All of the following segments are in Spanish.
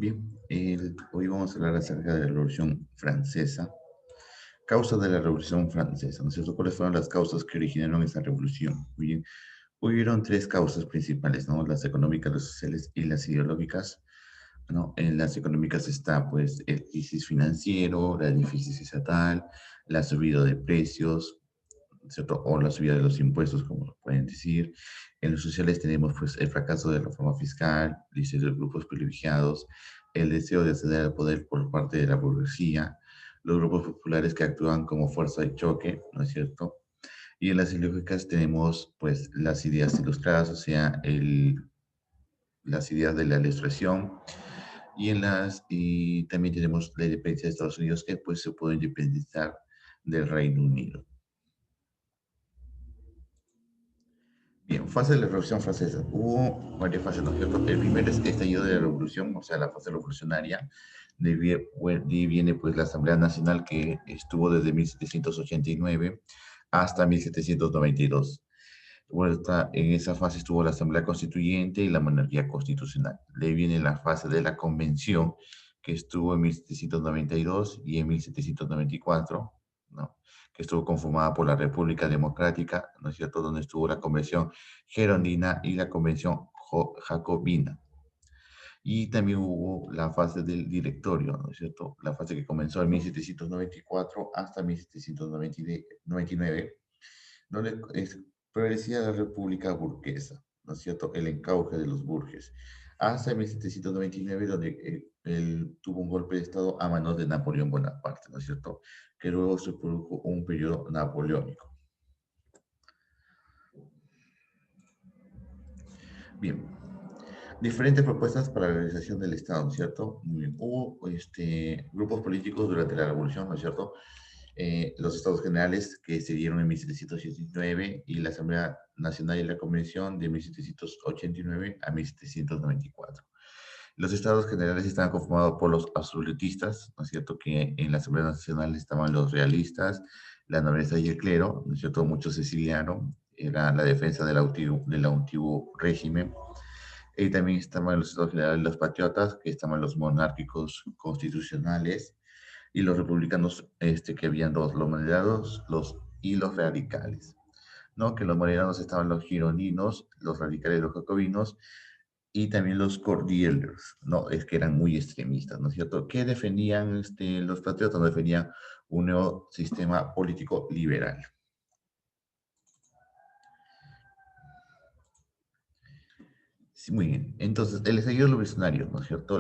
Bien, hoy vamos a hablar acerca de la Revolución Francesa. Causas de la Revolución Francesa, ¿no es cierto? ¿Cuáles fueron las causas que originaron esa revolución? Muy bien, hubieron tres causas principales, ¿no? Las económicas, las sociales y las ideológicas, ¿no? En las económicas está, pues, el crisis financiero, la crisis estatal, la subida de precios, ¿cierto? O la subida de los impuestos, como lo pueden decir. En los sociales tenemos pues el fracaso de la reforma fiscal, dice, de los grupos privilegiados, el deseo de acceder al poder por parte de la burguesía, los grupos populares que actúan como fuerza de choque, ¿no es cierto? Y en las ideológicas tenemos pues las ideas ilustradas, o sea, las ideas de la ilustración, y también tenemos la independencia de Estados Unidos que pues se puede independizar del Reino Unido. Bien, fase de la Revolución Francesa. Hubo varias fases, ¿no es cierto? El primer es estallido de la Revolución, o sea, la fase revolucionaria. De ahí viene pues la Asamblea Nacional que estuvo desde 1789 hasta 1792. En esa fase estuvo la Asamblea Constituyente y la monarquía constitucional. De ahí viene la fase de la Convención, que estuvo en 1792 y en 1794, ¿no? Que estuvo conformada por la República Democrática, ¿no es cierto?, donde estuvo la Convención Gerondina y la Convención Jacobina. Y también hubo la fase del directorio, ¿no es cierto?, la fase que comenzó en 1794 hasta 1799, donde prevalecía la república burguesa, ¿no es cierto?, el encauce de los burgues, hasta 1799, donde él tuvo un golpe de Estado a manos de Napoleón Bonaparte, ¿no es cierto?, que luego se produjo un periodo napoleónico. Bien, diferentes propuestas para la realización del Estado, ¿no es cierto? Muy bien. Hubo grupos políticos durante la Revolución, ¿no es cierto? Los Estados Generales que se dieron en 1789 y la Asamblea Nacional y la Convención de 1789 a 1794. Los Estados Generales estaban conformados por los absolutistas, ¿no es cierto? Que en la Asamblea Nacional estaban los realistas, la nobleza y el clero, ¿no es cierto? Muchos se exiliaron, era la defensa del antiguo régimen. Y también estaban los Estados Generales los patriotas, que estaban los monárquicos constitucionales, y los republicanos, que habían dos, los moderados y los radicales, ¿no? Que los moderados estaban los girondinos, los radicales los jacobinos, y también los cordilleros, ¿no? Es que eran muy extremistas, ¿no es cierto? ¿Qué defendían los patriotas? Defendían un nuevo sistema político liberal. Sí, muy bien. Entonces, el estallido revolucionario, ¿no es cierto?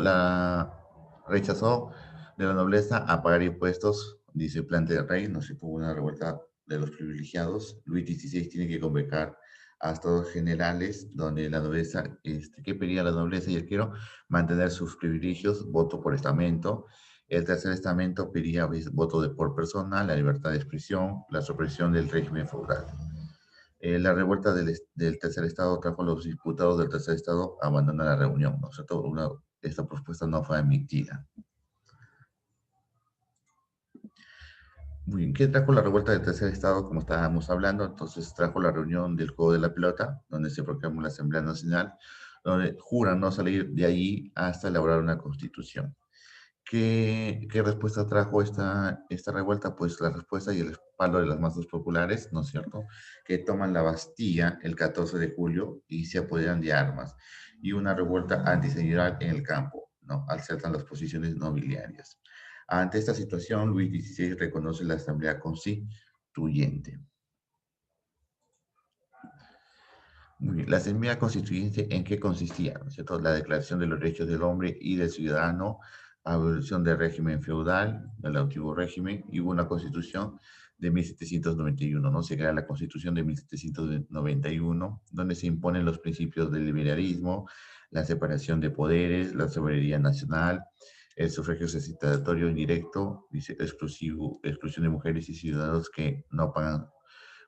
Rechazó de la nobleza a pagar impuestos, dice el plan del rey, no se tuvo una revuelta de los privilegiados. Luis XVI tiene que convocar a estados generales donde la nobleza, ¿qué pedía la nobleza y el clero? Mantener sus privilegios, voto por estamento. El tercer estamento pedía voto por persona, la libertad de expresión, la supresión del régimen feudal. La revuelta del tercer estado trajo a los diputados del tercer estado a abandonar la reunión, ¿no? O sea, esta propuesta no fue admitida. Muy bien, ¿qué trajo la revuelta del tercer estado? Como estábamos hablando, entonces trajo la reunión del Juego de la Pelota, donde se proclamó la Asamblea Nacional, donde juran no salir de ahí hasta elaborar una constitución. ¿Qué respuesta trajo esta revuelta? Pues la respuesta y el respaldo de las masas populares, ¿no es cierto? Que toman la Bastilla el 14 de julio y se apoderan de armas. Y una revuelta antiseñorial en el campo, ¿no? Asaltan las posiciones nobiliarias. Ante esta situación, Luis XVI reconoce la Asamblea Constituyente. Muy bien. La Asamblea Constituyente, ¿en qué consistía? ¿No es cierto? La Declaración de los Derechos del Hombre y del Ciudadano, abolición del régimen feudal, del antiguo régimen, y hubo una constitución de 1791, ¿no? Se crea la constitución de 1791, donde se imponen los principios del liberalismo, la separación de poderes, la soberanía nacional, el sufragio cesitatorio indirecto, dice, exclusión de mujeres y ciudadanos que no pagan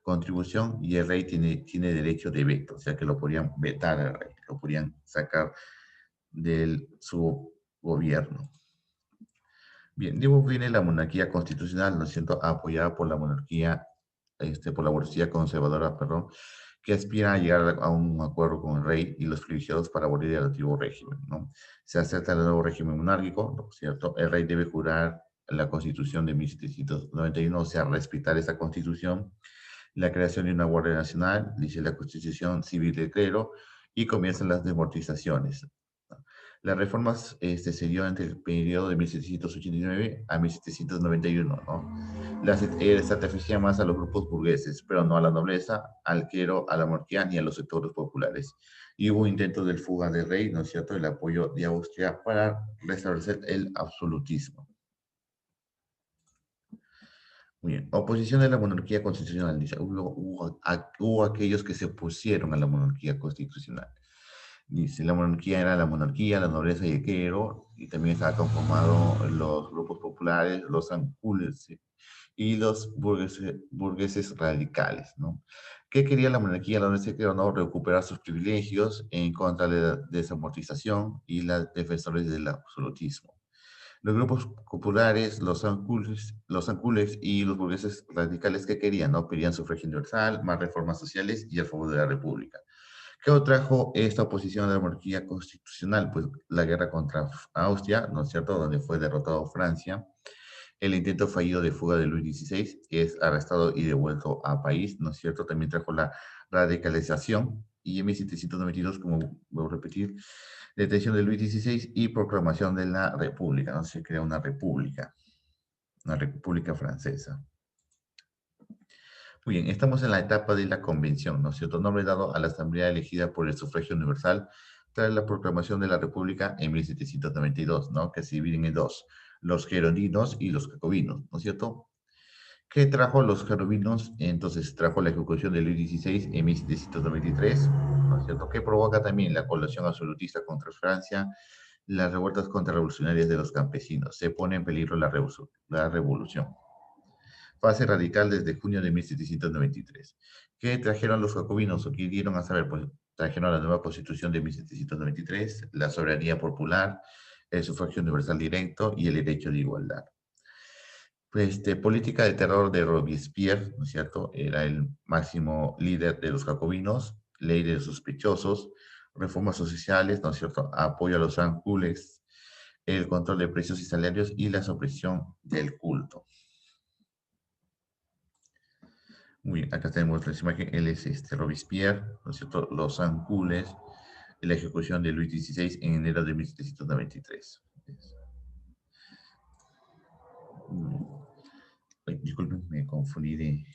contribución, y el rey tiene derecho de veto, o sea que lo podrían vetar al rey, lo podrían sacar de su gobierno. Bien, luego viene la monarquía constitucional, ¿no es cierto?, apoyada por la monarquía, por la burguesía conservadora, perdón, que aspira a llegar a un acuerdo con el rey y los privilegiados para abolir el antiguo régimen, ¿no? Se acepta el nuevo régimen monárquico, ¿no es cierto? El rey debe jurar la Constitución de 1791, o sea, respetar esa Constitución, la creación de una Guardia Nacional, dice la Constitución Civil del Clero, y comienzan las demortizaciones. Las reformas se dio entre el periodo de 1789 a 1791, ¿no? Se satisfacía más a los grupos burgueses, pero no a la nobleza, al clero, a la monarquía ni a los sectores populares. Y hubo intentos de fuga del rey, ¿no es cierto?, el apoyo de Austria para restablecer el absolutismo. Muy bien. Oposición a la monarquía constitucional. Dice, hubo aquellos que se opusieron a la monarquía constitucional. Dice, la monarquía era la monarquía, la nobleza y el clero, y también estaba conformado los grupos populares, los ancules y los burgueses radicales, ¿no? ¿Qué quería la monarquía, la nobleza y el clero? ¿No? Recuperar sus privilegios en contra de la desamortización y los defensores del absolutismo. Los grupos populares, los ancules y los burgueses radicales que querían, ¿no? Pedían sufragio universal, más reformas sociales y el favor de la república. ¿Qué trajo esta oposición a la monarquía constitucional? Pues la guerra contra Austria, ¿no es cierto?, donde fue derrotado Francia, el intento fallido de fuga de Luis XVI, que es arrestado y devuelto a país, ¿no es cierto?, también trajo la radicalización, y en 1792, como voy a repetir, detención de Luis XVI y proclamación de la República, ¿no? Se crea una república francesa. Muy bien, estamos en la etapa de la convención, ¿no es cierto? Nombre dado a la asamblea elegida por el sufragio universal tras la proclamación de la República en 1792, ¿no? Que se dividen en dos, los geroninos y los jacobinos, ¿no es cierto? ¿Qué trajo los jacobinos? Entonces trajo la ejecución de Luis XVI en 1793, ¿no es cierto? Que provoca también la colación absolutista contra Francia, las revueltas contrarrevolucionarias de los campesinos. Se pone en peligro la revolución. Fase radical desde junio de 1793. ¿Qué trajeron los jacobinos o qué dieron a saber? Pues trajeron la nueva constitución de 1793, la soberanía popular, el sufragio universal directo y el derecho de igualdad. Pues, política de terror de Robespierre, ¿no es cierto? Era el máximo líder de los jacobinos, ley de sospechosos, reformas sociales, ¿no es cierto? Apoyo a los ancules, el control de precios y salarios y la supresión del culto. Muy bien, acá tenemos la imagen, él es Robespierre, ¿no es cierto? Los Ancules, la ejecución de Luis XVI en enero de 1793. Ay, disculpen, me confundí de...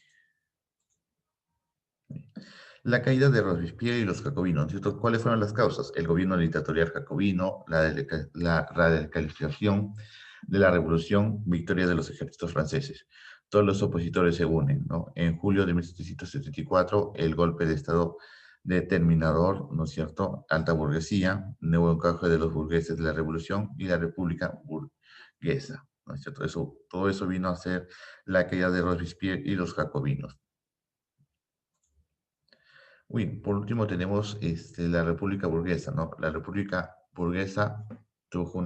La caída de Robespierre y los jacobinos, ¿no es cierto? ¿Cuáles fueron las causas? El gobierno dictatorial jacobino, la radicalización de la revolución, victoria de los ejércitos franceses. Todos los opositores se unen, ¿no? En julio de 1774, el golpe de Estado determinador, ¿no es cierto? Alta burguesía, nuevo encaje de los burgueses de la revolución y la república burguesa, ¿no es cierto? Todo eso vino a ser la caída de Robespierre y los jacobinos. Uy, por último tenemos la República Burguesa, ¿no? La República Burguesa tuvo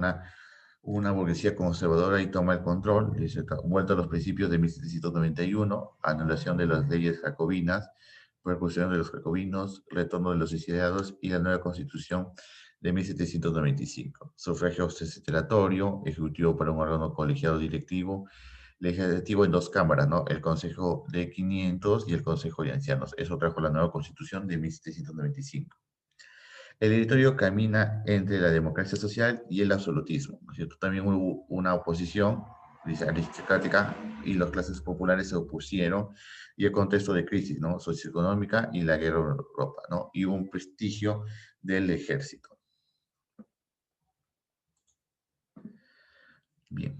una burguesía conservadora y toma el control, dice, vuelto a los principios de 1791, anulación de las leyes jacobinas, percusión de los jacobinos, retorno de los exiliados y la nueva constitución de 1795. Sufragio observatorio, ejecutivo para un órgano colegiado directivo, legislativo en dos cámaras, ¿no? El Consejo de 500 y el Consejo de Ancianos. Eso trajo la nueva Constitución de 1795. El editorio camina entre la democracia social y el absolutismo, ¿no es cierto? También hubo una oposición, dice, aristocrática, y las clases populares se opusieron, y el contexto de crisis, ¿no? Socioeconómica y la guerra en Europa, ¿no? Y un prestigio del ejército. Bien.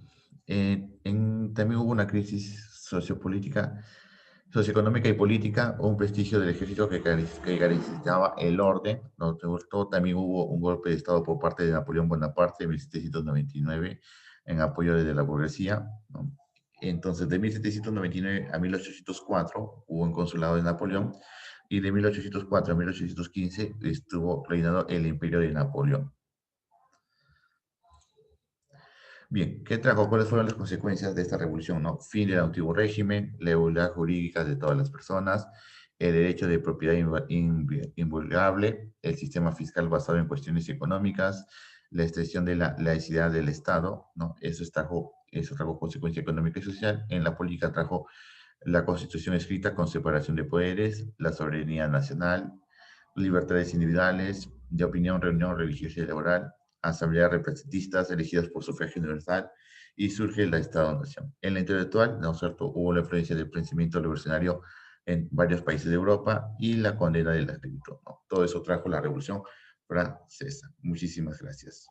También hubo una crisis socioeconómica y política, un prestigio del ejército que garantizaba el orden, ¿no? También hubo un golpe de Estado por parte de Napoleón Bonaparte en 1799 en apoyo de la burguesía, ¿no? Entonces, de 1799 a 1804 hubo un consulado de Napoleón y de 1804 a 1815 estuvo reinando el imperio de Napoleón. Bien, ¿qué trajo? ¿Cuáles fueron las consecuencias de esta revolución? ¿No? Fin del antiguo régimen, la igualdad jurídica de todas las personas, el derecho de propiedad invulnerable, el sistema fiscal basado en cuestiones económicas, la extensión de la laicidad del Estado, ¿no? Eso trajo consecuencia económica y social. En la política trajo la Constitución escrita con separación de poderes, la soberanía nacional, libertades individuales, de opinión, reunión religiosa y laboral, asambleas representistas elegidas por sufragio universal, y surge la Estado-Nación. En la intelectual, ¿no es cierto?, hubo la influencia del pensamiento revolucionario en varios países de Europa y la condena de la esclavitud, ¿no? Todo eso trajo la Revolución Francesa. Muchísimas gracias.